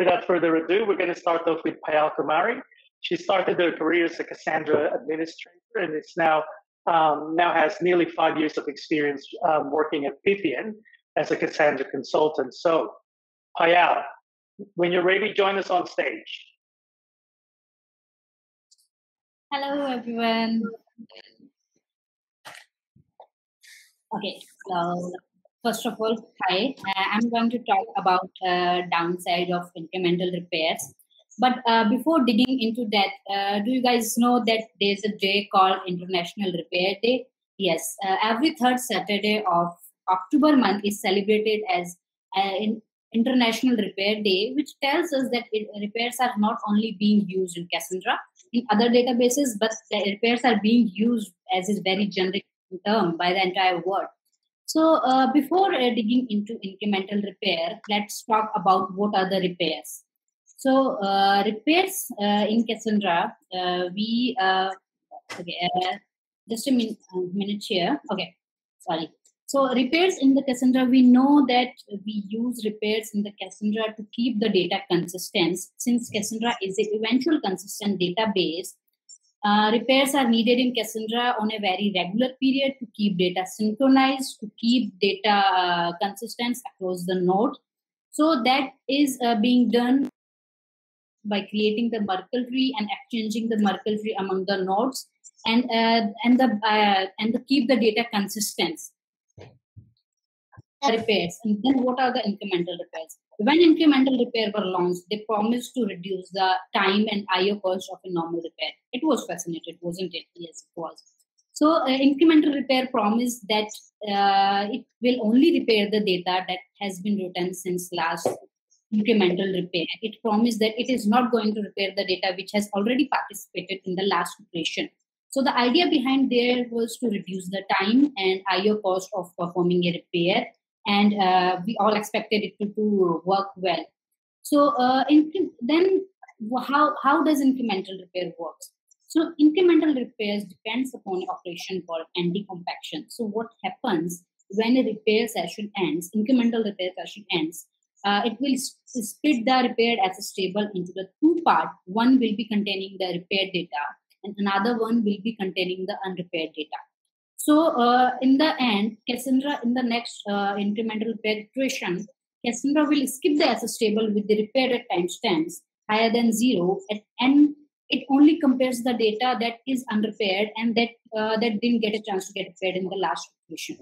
without further ado, we're going to start off with Payal Kumari. She started her career as a Cassandra administrator and it's now has nearly 5 years of experience working at Pythian as a Cassandra consultant. So, Payal, when you're ready, join us on stage. Hello, everyone. Okay, so first of all, hi. I'm going to talk about downside of incremental repairs. But before digging into that, do you guys know that there's a day called International Repair Day? Yes, every third Saturday of October month is celebrated as International Repair Day, which tells us that repairs are not only being used in Cassandra, in other databases, but the repairs are being used as is very generic term by the entire world. So before digging into incremental repair, let's talk about what are the repairs. So repairs in Cassandra, just a minute here. Okay, sorry. So repairs in the Cassandra, we know that we use repairs in the Cassandra to keep the data consistent. Since Cassandra is an eventual consistent database, repairs are needed in Cassandra on a very regular period to keep data synchronized, to keep data consistent across the node. So that is being done by creating the Merkle tree and exchanging the Merkle tree among the nodes, and keep the data consistent. Repairs, and then what are the incremental repairs? When incremental repair were launched, they promised to reduce the time and IO cost of a normal repair. It was fascinating, wasn't it? Yes, it was. So incremental repair promised that it will only repair the data that has been written since last incremental repair. It promised that it is not going to repair the data which has already participated in the last operation. So the idea behind there was to reduce the time and IO cost of performing a repair. And we all expected it to work well. So then how does incremental repair work? So incremental repairs depends upon an operation called anti-compaction. So what happens when a repair session ends, incremental repair session ends, it will split the repaired as stable into the two parts. One will be containing the repaired data and another one will be containing the unrepaired data. So in the end, Cassandra in the next incremental repair iteration, Cassandra will skip the SS table with the repaired at timestamps higher than 0, and it only compares the data that is unrepaired and that didn't get a chance to get repaired in the last iteration.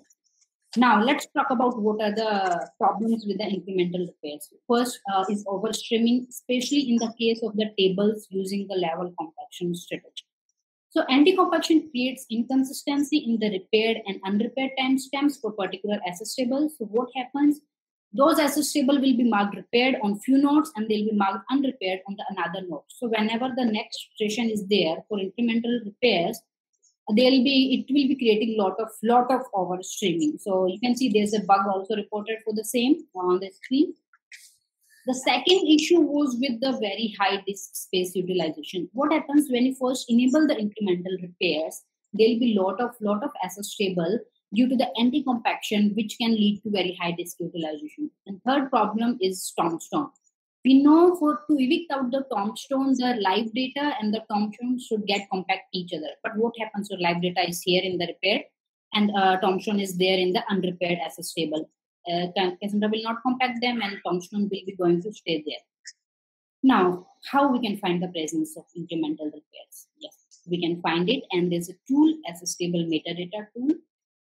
Now let's talk about what are the problems with the incremental repairs. First is overstreaming, especially in the case of the tables using the level compaction strategy. So anti-compaction creates inconsistency in the repaired and unrepaired timestamps for particular SS tables. So what happens? Those SS tables will be marked repaired on few nodes and they'll be marked unrepaired on the another node. So whenever the next iteration is there for incremental repairs, it will be creating lot of overstreaming. So you can see there's a bug also reported for the same on the screen. The second issue was with the very high disk space utilization. What happens when you first enable the incremental repairs? There will be lot of SS table due to the anti-compaction, which can lead to very high disk utilization. And third problem is tombstone. We know to evict out the tombstone, the live data and the tombstone should get compact each other. But what happens when live data is here in the repaired and tombstone is there in the unrepaired SS table? Cassandra will not compact them and tombstone will be going to stay there. Now, how we can find the presence of incremental repairs? Yes, we can find it, and there's a tool, SS table metadata tool.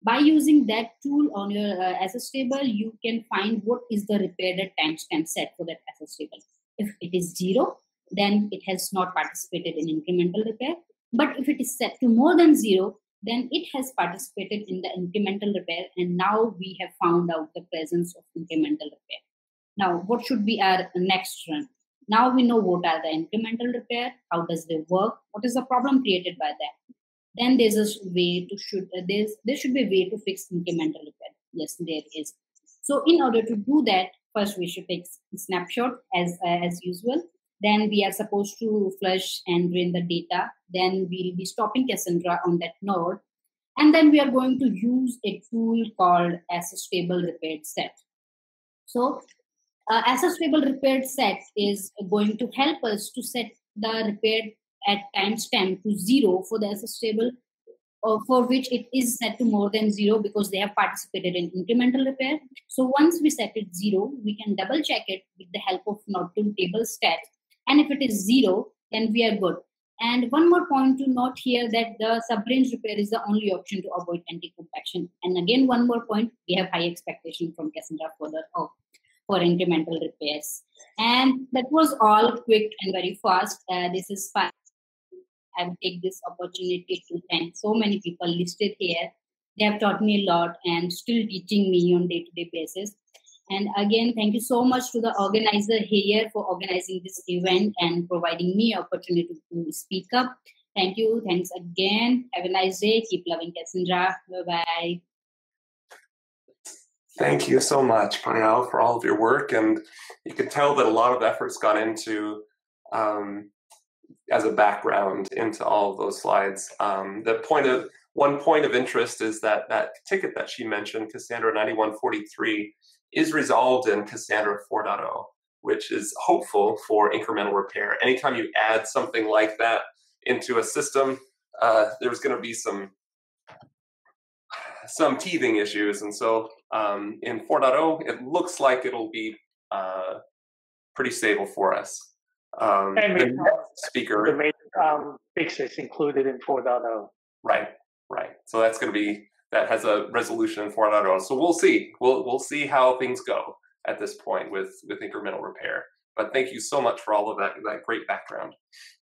By using that tool on your SS table, you can find what is the repaired timestamp set for that SS table. If it is 0, then it has not participated in incremental repair. But if it is set to more than 0, then it has participated in the incremental repair, and now we have found out the presence of incremental repair. Now, what should be our next run? Now we know what are the incremental repair, how does they work, what is the problem created by that. Then there's a way to there should be a way to fix incremental repair. Yes, there is. So in order to do that, first we should take a snapshot as usual. Then we are supposed to flush and drain the data. Then we'll be stopping Cassandra on that node. And then we are going to use a tool called SS table repaired set. So Accessible repair set is going to help us to set the repair at timestamp to 0 for the accessible, for which it is set to more than 0 because they have participated in incremental repair. So once we set it 0, we can double check it with the help of not to table stats. And if it is 0, then we are good. And one more point to note here, that the sub-range repair is the only option to avoid anti-compaction. And again, one more point, we have high expectation from Cassandra for incremental repairs. And that was all quick and very fast. This is fast. I will take this opportunity to thank so many people listed here. They have taught me a lot and still teaching me on day-to-day basis. And again, thank you so much to the organizer here for organizing this event and providing me opportunity to speak up. Thank you. Thanks again. Have a nice day. Keep loving Cassandra. Bye-bye. Thank you so much, Payal, for all of your work. And you could tell that a lot of effort's gone into, as a background, into all of those slides. One point of interest is that ticket that she mentioned, Cassandra 9143, is resolved in Cassandra 4.0, which is hopeful for incremental repair. Anytime you add something like that into a system, there's going to be some teething issues. And so in 4.0, it looks like it'll be pretty stable for us. The major fixes included in 4.0. Right. So that's going to be, that has a resolution in 4.0. So we'll see. We'll see how things go at this point with incremental repair. But thank you so much for all of that great background.